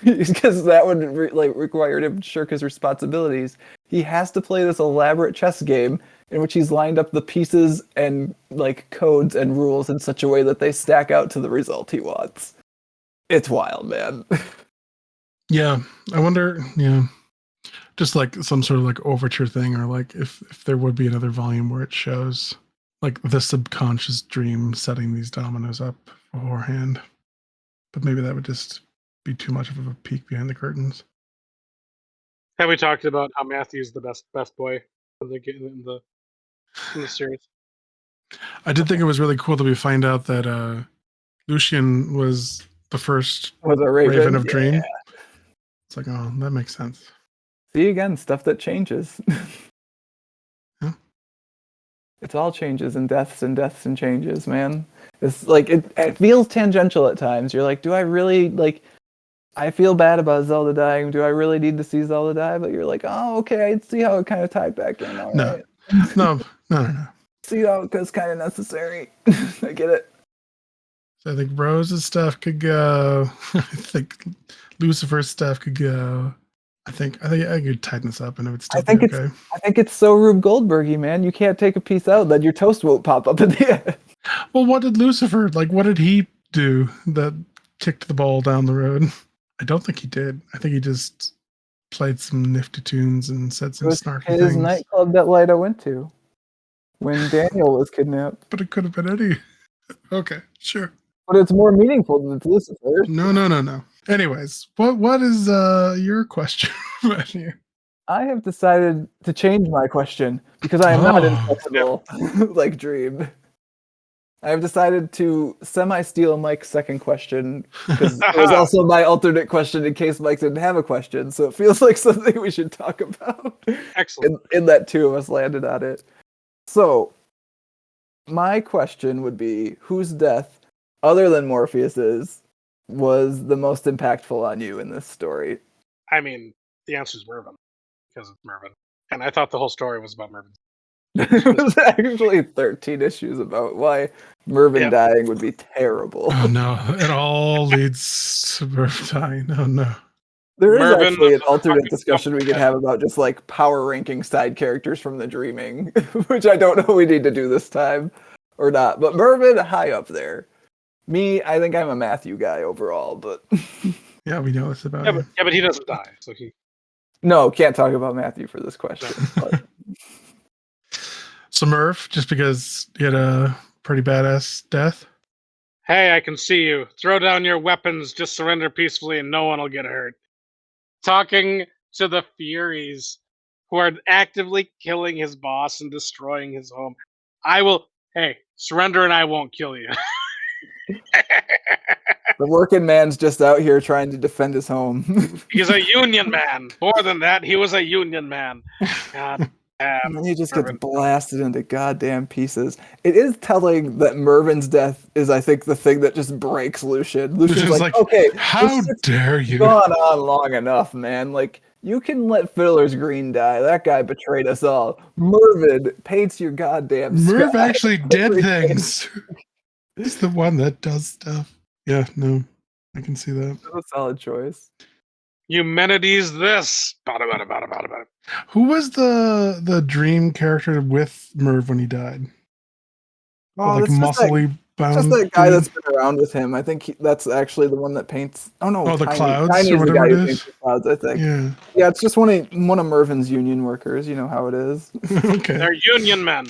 because that would require him to shirk his responsibilities. He has to play this elaborate chess game in which he's lined up the pieces and like codes and rules in such a way that they stack out to the result he wants. It's wild, man. Yeah, I wonder. Yeah. Just like some sort of like overture thing, or like if there would be another volume where it shows like the subconscious Dream setting these dominoes up beforehand. But maybe that would just be too much of a peek behind the curtains. Have we talked about how Matthew's the best boy in the series? I did think it was really cool that we find out that Lucian was the first Was a Raven of Dream. It's like, oh, that makes sense. See, again, stuff that changes. Yeah. It's all changes and deaths and changes, man. It's like it feels tangential at times. You're like, do I really like? I feel bad about Zelda dying. Do I really need to see Zelda die? But you're like, oh, okay, I see how it kind of tied back in. All No. right. No. See how it was kind of necessary. I get it. So I think Rose's stuff could go. I think Lucifer's stuff could go. I think I could tighten this up and it would still be okay. I think it's so Rube Goldbergy, man. You can't take a piece out, then your toast won't pop up at the end. Well, what did Lucifer, like, what did he do that kicked the ball down the road? I don't think he did. I think he just played some nifty tunes and said some snarky things. It was his nightclub that Lyda went to when Daniel was kidnapped. But it could have been Eddie. Okay, sure. But it's more meaningful than it's Lucifer. No. Anyways, what is your question, Matthew? I have decided to change my question because I am not Oh. inflexible like Dream. I have decided to semi-steal Mike's second question because it was also my alternate question in case Mike didn't have a question. So it feels like something we should talk about. Excellent. In that two of us landed on it. So my question would be, whose death, other than Morpheus's, was the most impactful on you in this story? I mean, the answer is Mervyn, because it's Mervyn. And I thought the whole story was about Mervyn. There was actually 13 issues about why Mervyn dying would be terrible. Oh no, it all leads to Merv dying. Oh no. There is Mervyn actually an was a alternate fucking discussion we could dumbass. have about just like power ranking side characters from the Dreaming, which I don't know we need to do this time or not. But Mervyn, high up there. Me, I think I'm a Matthew guy overall, but Yeah, we know it's about Yeah, you. but he doesn't die, so he. no, can't talk about Matthew for this question. But So Merv, just because he had a pretty badass death. Hey, I can see you. Throw down your weapons. Just surrender peacefully, and no one will get hurt. Talking to the Furies, who are actively killing his boss and destroying his home. I will. Hey, surrender, and I won't kill you. the working man's just out here trying to defend his home. He's a union man. More than that, he was a union man. God damn. And then he just Mervyn. gets blasted into goddamn pieces. It is telling that Mervyn's death is, I think, the thing that just breaks Lucian. Lucian's like, okay, how dare you? Gone on long enough, man. Like, you can let Fiddler's Green die. That guy betrayed us all. Mervyn paints your goddamn Merv sky. actually did things. He's the one that does stuff. Yeah, no, I can see that. That's a solid choice. Eumenides this. Bada, bada, bada, bada, bada. Who was the dream character with Merv when he died? Oh, Like that's muscly bound. just that guy dude? that's been around with him. I think that's actually the one that paints. Oh no, Oh, the Tiny. clouds Tiny or is the whatever guy it who is? paints the clouds. I think. Yeah. Yeah, it's just one of Mervyn's union workers. You know how it is. Okay. They're union men.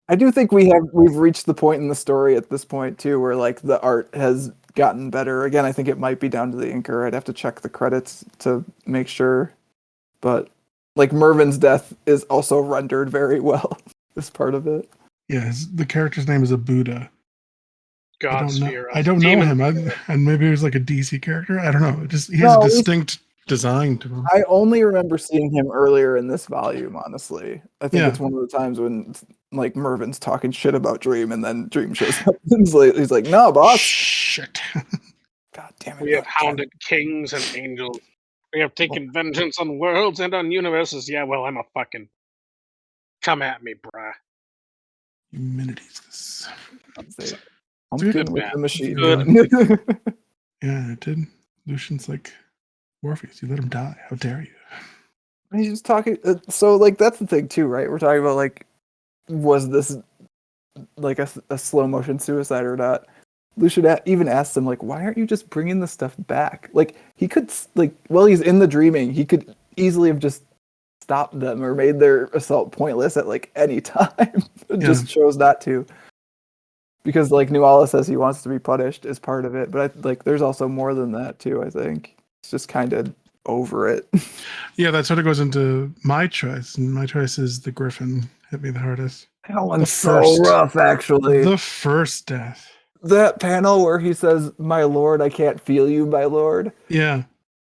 I do think we've reached the point in the story at this point too, where like the art has gotten better. Again, I think it might be down to the inker. I'd have to check the credits to make sure. But like Mervyn's death is also rendered very well. This part of it. Yeah, the character's name is a Buddha. Godsphere. I don't know him. And maybe he was like a DC character. I don't know. He has a distinct design to him. I only remember seeing him earlier in this volume, honestly. I think it's one of the times when like Mervyn's talking shit about Dream and then Dream shows up. He's like, no, boss. Shit. God damn it. We have hounded kings and angels. We have taken vengeance on worlds and on universes. Yeah, well, I'm a fucking. Come at me, bruh. Eumenides this. Pumpkin with the machine Good. Yeah, it did. Lucian's like, Morpheus, you let him die. How dare you? He's just talking. So, like, that's the thing, too, right? We're talking about, like, was this, like, a slow motion suicide or not? Lucian even asked him, like, why aren't you just bringing the stuff back? Like, he could, like, while he's in the dreaming, he could easily have just stopped them or made their assault pointless at, like, any time. Just chose not to. Because, like, Nuala says he wants to be punished as part of it. But, there's also more than that, too, I think. It's just kind of over it. Yeah, that sort of goes into my choice. And my choice is the Griffin hit me the hardest. That one's so rough, actually. The first death. That panel where he says, my lord, I can't feel you, my lord. Yeah.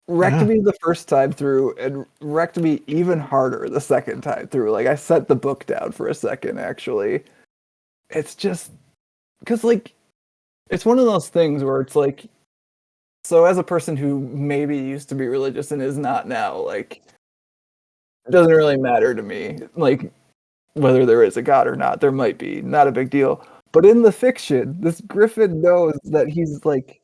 Wrecked me the first time through and wrecked me even harder the second time through. Like, I set the book down for a second, actually. It's just... Because, like, it's one of those things where it's like... So as a person who maybe used to be religious and is not now, like... It doesn't really matter to me, like, whether there is a god or not. There might be. Not a big deal. But in the fiction, this Griffin knows that he's, like...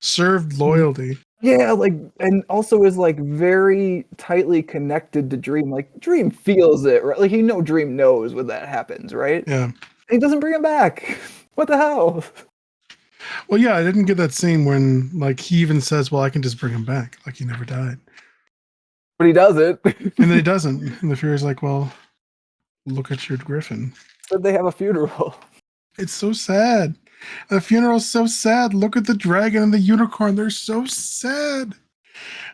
Served loyalty. Yeah, like, and also is, like, very tightly connected to Dream. Like, Dream feels it, right? Like, Dream knows when that happens, right? Yeah. And he doesn't bring him back. What the hell? Well, yeah, I didn't get that scene when, like, he even says, well, I can just bring him back. Like, he never died. But he doesn't. And then he doesn't. And the Fury's like, well, look at your Griffin. Said they have a funeral. It's so sad. The funeral's so sad. Look at the dragon and the unicorn. They're so sad.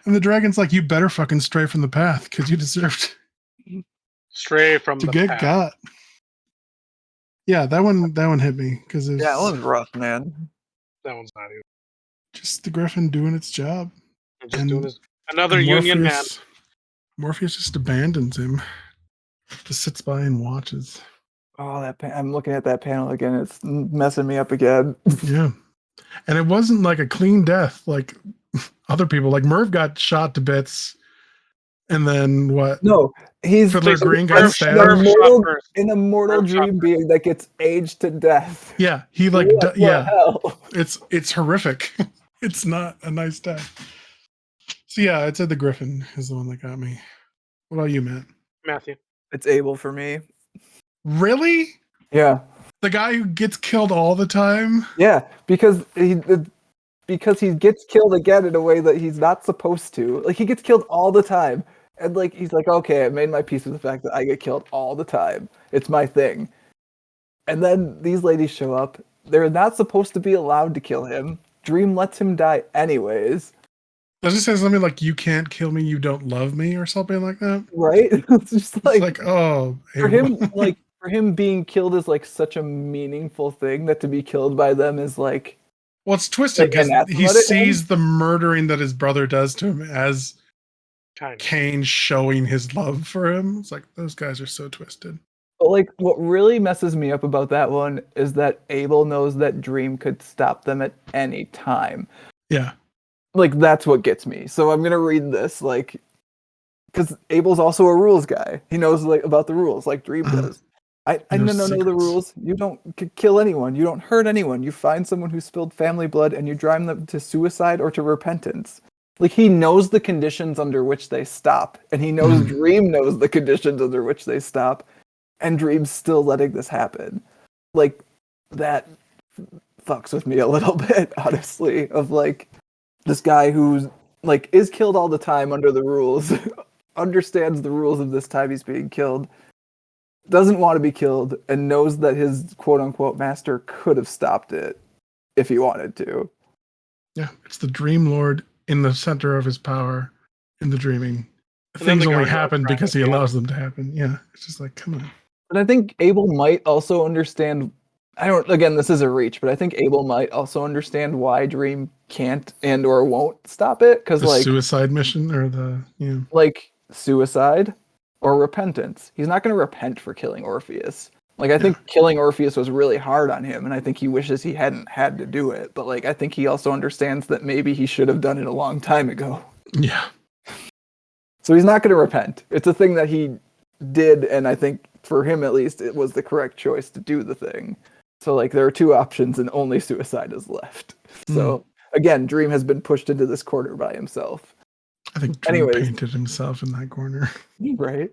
And the dragon's like, you better fucking stray from the path because you deserved Stray from to the get path. got. Yeah, that one hit me because it's Yeah, that one's rough, man. That one's not even. just the griffin doing its job. I'm just And- doing this. Another and union man. Morpheus just abandons him. Just sits by and watches. Oh, I'm looking at that panel again. It's messing me up again. Yeah. And it wasn't like a clean death like other people. Like Merv got shot to bits. And then what? No, he's Fiddler Jason, Green Merv- got stabbed. Merv shot first. an immortal Merv shot dream being that gets aged to death. Yeah, he like What the yeah. hell? It's horrific. It's not a nice death. So yeah, I'd say the griffin is the one that got me. What about you, Matt? Matthew. It's Abel for me. Really? Yeah, The guy who gets killed all the time? yeah, because he gets killed again in a way that he's not supposed to. Like he gets killed all the time, and like he's like, okay, I made my peace with the fact that I get killed all the time. It's my thing. And then these ladies show up. They're not supposed to be allowed to kill him. Dream lets him die anyways. Does it say something like "You can't kill me, you don't love me" or something like that? Right? It's just It's like oh, for Abel. him, like for him being killed is like such a meaningful thing that to be killed by them is like Well, it's twisted like because anathema he to him. sees the murdering that his brother does to him as Kind of. Cain showing his love for him. It's like those guys are so twisted. But like what really messes me up about that one is that Abel knows that Dream could stop them at any time. Yeah. Like that's what gets me. So I'm gonna read this like because Abel's also a rules guy. He knows like about the rules like Dream does. I know knows the secrets. rules. You don't kill anyone. You don't hurt anyone. You find someone who spilled family blood and you drive them to suicide or to repentance. Like he knows the conditions under which they stop, and he knows Dream knows the conditions under which they stop, and Dream's still letting this happen. Like that fucks with me a little bit, honestly. Of like this guy who's like is killed all the time under the rules, understands the rules of this time he's being killed, doesn't want to be killed, and knows that his quote unquote master could have stopped it if he wanted to. Yeah, it's the Dream Lord in the center of his power in the dreaming. And then Things the only gargoyle happen crying because at he the end. allows them to happen. Yeah, it's just like, come on. But I think Abel might also understand. Again, this is a reach, but I think Abel might also understand why Dream can't and or won't stop it. Because The like suicide mission or like suicide or repentance. He's not going to repent for killing Orpheus. Like I think killing Orpheus was really hard on him, and I think he wishes he hadn't had to do it. But like I think he also understands that maybe he should have done it a long time ago. yeah. So he's not going to repent. It's a thing that he did, and I think for him at least, it was the correct choice to do the thing. So like there are two options, and only suicide is left. So again, Dream has been pushed into this corner by himself. I think Dream Anyways. painted himself in that corner. Right?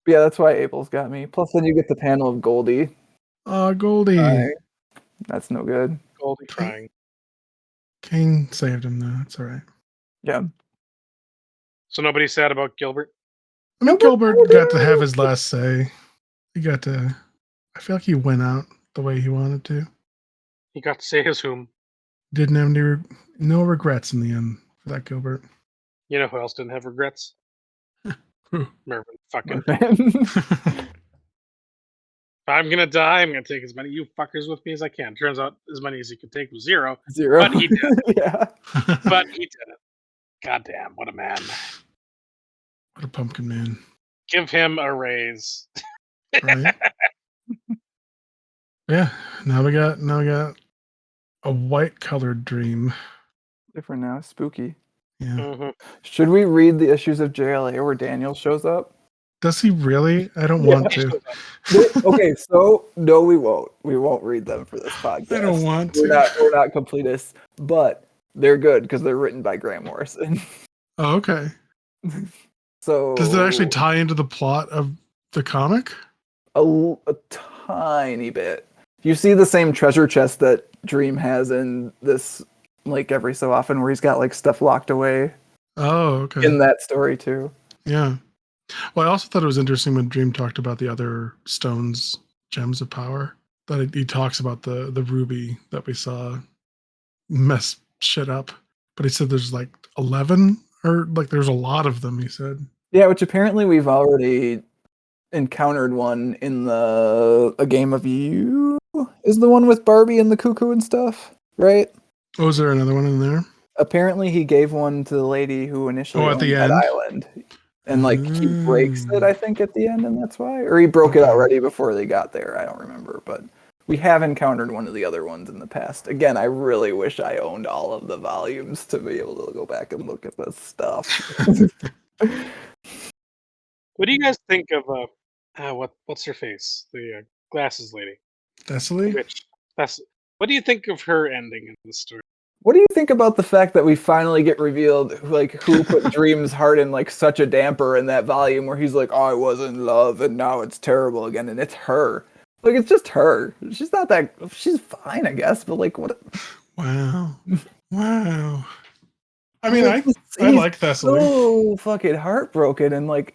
But yeah, that's why Abel's got me. Plus, then you get the panel of Goldie. Oh, Goldie. Right. That's no good. Goldie crying. Cain saved him though. It's all right. Yeah. So nobody's sad about Gilbert. I mean, Gilbert got to have his last say. He got to. I feel like he went out the way he wanted to. He got to say his whom. Didn't have any, no regrets in the end for that Gilbert. You know who else didn't have regrets? Who? Mervyn. Fucking. Mervyn. If I'm gonna die, I'm gonna take as many you fuckers with me as I can. Turns out as many as he could take was 0. Zero. But he did. Yeah. But he did it. Goddamn, what a man. What a pumpkin man. Give him a raise. Right? Yeah. Now we got a white colored Dream. Different now. Spooky. Yeah. Mhm. Should we read the issues of JLA where Daniel shows up? Does he really? I don't Yeah. want to. Okay, so no, we won't. We won't read them for this podcast. I don't want We're to. not completists, but they're good because they're written by Grant Morrison. Oh, okay. So Does it actually tie into the plot of the comic? a tiny bit? You see the same treasure chest that Dream has in this, like every so often, where he's got like stuff locked away Oh, okay. in that story too. Yeah. Well, I also thought it was interesting when Dream talked about the other stones, gems of power. that he talks about the ruby that we saw mess shit up. But he said there's like 11 or like there's a lot of them, he said. Yeah, which apparently we've already encountered one in A Game of You is the one with Barbie and the cuckoo and stuff, right? Oh, is there another one in there? Apparently he gave one to the lady who initially at owned the that end? island. And like he breaks it, I think, at the end, and that's why. Or he broke it Okay. already before they got there. I don't remember, but we have encountered one of the other ones in the past. Again, I really wish I owned all of the volumes to be able to go back and look at this stuff. What do you guys think of what's her face? The glasses lady. Thessaly? Which what do you think of her ending in the story? What do you think about the fact that we finally get revealed like who put Dream's heart in like such a damper in that volume where he's like, oh, I was in love and now it's terrible again, and it's her. Like it's just her. She's not that. She's fine, I guess, but like what? Wow. Wow. I mean, I He's like Thessaly. so fucking heartbroken, and like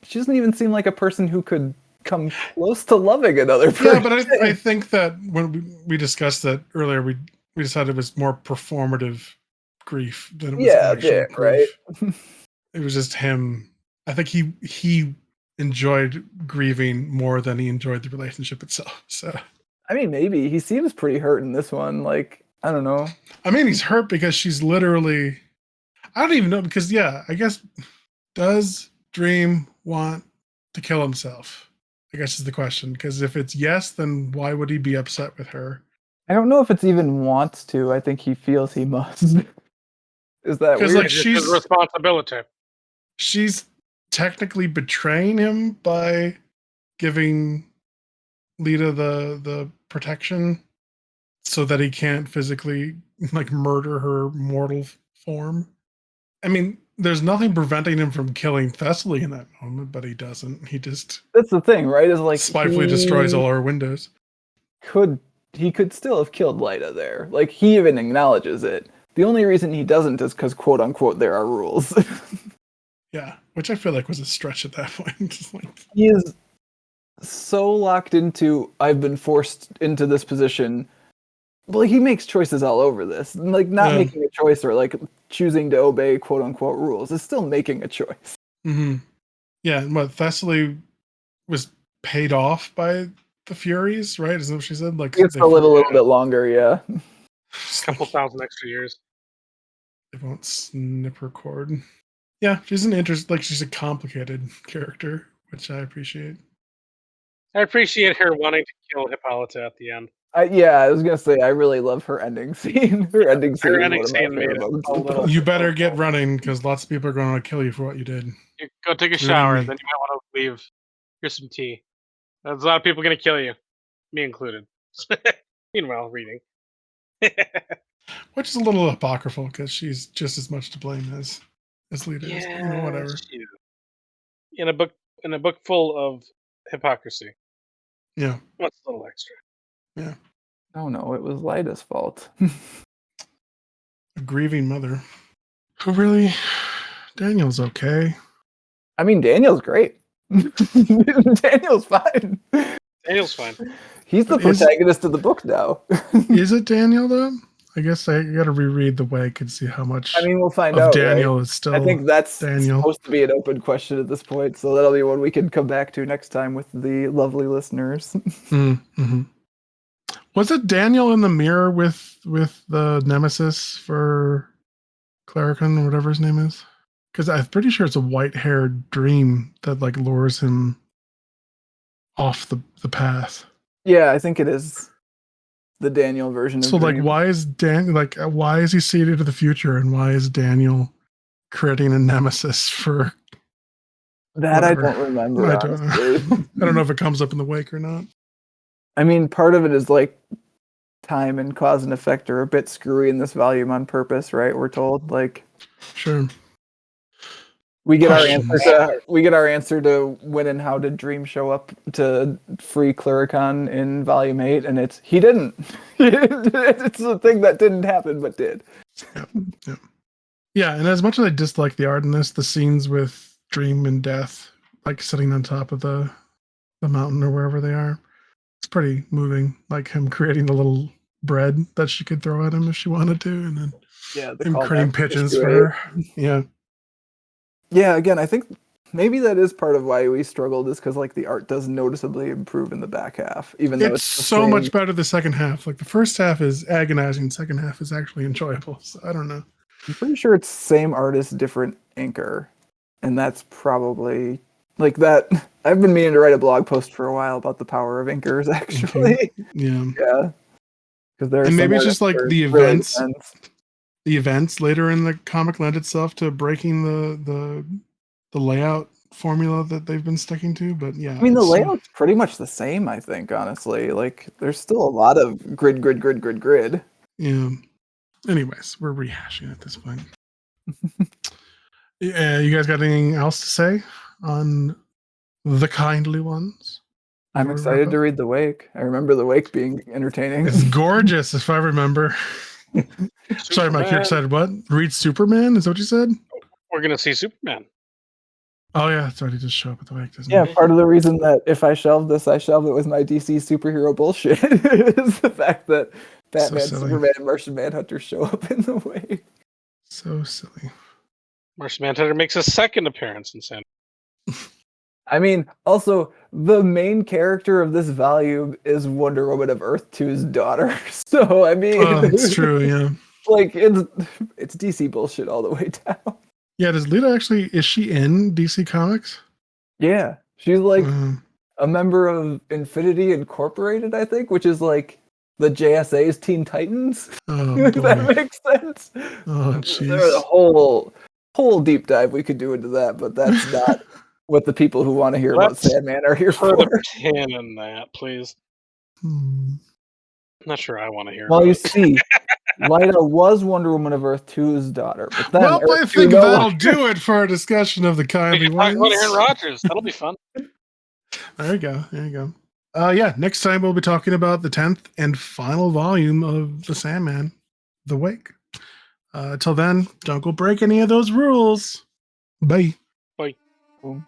she doesn't even seem like a person who could come close to loving another person. Yeah, but I think that when we discussed that earlier, we decided it was more performative grief than it was actual grief. Right? It was just him. I think he enjoyed grieving more than he enjoyed the relationship itself. So I mean, maybe he seems pretty hurt in this one. Like I don't know. I mean, he's hurt because she's literally. I don't even know because I guess does Dream want to kill himself? I guess is the question. Because if it's yes, then why would he be upset with her? I don't know if it's even wants to. I think he feels he must. Is that weird? Like It's his responsibility. She's technically betraying him by giving Lita the protection so that he can't physically like murder her mortal form. I mean, there's nothing preventing him from killing Thessaly in that moment, but he doesn't. He just That's the thing, right? Is like spitefully destroys all our windows. He could still have killed Lita there. Like he even acknowledges it. The only reason he doesn't is because quote unquote there are rules. Yeah, which I feel like was a stretch at that point. He is so locked into I've been forced into this position. Well, he makes choices all over this. Like not making a choice or like choosing to obey quote unquote rules. It's still making a choice. Mm-hmm. Yeah, and what Thessaly was paid off by the Furies, right? Isn't that what she said? Like It's to live a little bit longer, yeah. A couple thousand extra years. They won't snip her cord. Yeah, she's an she's a complicated character, which I appreciate. I appreciate her wanting to kill Hippolyta at the end. I was gonna say I really love her ending scene. Her ending scene. Her ending scene made it a little. You better get running because lots of people are going to kill you for what you did. You go take a shower, then you might want to leave. Here's some tea. There's a lot of people going to kill you, me included. Meanwhile, reading. Which is a little apocryphal because she's just as much to blame as Lita is. Whatever. In a book full of hypocrisy. Yeah. What's a little extra? Yeah. Oh no, it was Lita's fault. A grieving mother. Who really? Daniel's okay. I mean, Daniel's great. Daniel's fine. Daniel's fine. He's the protagonist of the book now. Is it Daniel though? I guess I got to reread the wake and see how much. I mean, we'll find out. Daniel right? is still. I think that's Daniel. Supposed to be an open question at this point, so that'll be one we can come back to next time with the lovely listeners. Mm-hmm. Was it Daniel in the mirror with the nemesis for Claricon or whatever his name is? Because I'm pretty sure it's a white-haired Dream that like lures him off the path. Yeah, I think it is the Daniel version of So Dream. like why is he seated to the future and why is Daniel creating a nemesis for that? Whatever. I don't remember. I don't know if it comes up in the wake or not. I mean, part of it is like time and cause and effect are a bit screwy in this volume on purpose, right? We're told like Sure. we get our answer to when and how did Dream show up to free Claricon in volume 8, and it's he didn't. It's a thing that didn't happen but did. Yeah, and as much as I dislike the art in this, the scenes with Dream and Death, like sitting on top of the mountain or wherever they are, It's pretty moving, like him creating the little bread that she could throw at him if she wanted to, and then The him callback creating to pigeons issue for 8. her. Yeah. Yeah, again, I think maybe that is part of why we struggled, is because like the art does noticeably improve in the back half, even though It's it's the so same. much better the second half. Like the first half is agonizing, second half is actually enjoyable. So I don't know. I'm pretty sure it's same artist, different inker, and that's probably like that. I've been meaning to write a blog post for a while about the power of inkers, actually. Yeah. Yeah, because there are And some maybe it's artists just like that are the really events. intense. The events later in the comic lend itself to breaking the layout formula that they've been sticking to. But yeah, I mean, the it's layout's pretty much the same, I think, honestly. Like, there's still a lot of grid. yeah. Anyways, we're rehashing at this point. Yeah, you guys got anything else to say on the kindly ones? I'm excited to read The Wake. I remember The Wake being entertaining. It's gorgeous, if I remember. Sorry, Mike, you're excited. What? Read Superman? Is that what you said? We're gonna see Superman. Oh yeah, that's right. He just show up at the Wake, doesn't Yeah, he? part of the reason that if I shelve this, I shelve it with my DC superhero bullshit is the fact that Batman, silly. Superman, and Martian Manhunter show up in The Wake. So silly. Martian Manhunter makes a second appearance in Sandman. I mean, also, the main character of this volume is Wonder Woman of Earth 2's daughter. So, I mean... Oh, it's true, yeah. Like, it's DC bullshit all the way down. Yeah, does Lita actually, is she in DC Comics? Yeah, she's like a member of Infinity Incorporated, I think, which is like the JSA's Teen Titans. Oh, If boy. that makes sense. Oh, There's a jeez. whole deep dive we could do into that, but that's not what the people who want to hear about Let's Sandman are here Put for. a pin in that, please. Hmm. I'm not sure I want to hear Well, about you it. see, Lyta was Wonder Woman of Earth 2's daughter, but then Well, I Earth 2 think no that'll longer- do it for our discussion of the We kindly can talk about Aaron ones. Rodgers. That'll be fun. There you go. There you go. Yeah, next time we'll be talking about the 10th and final volume of The Sandman, The Wake. Till then, don't go break any of those rules. Bye. Bye. Boom.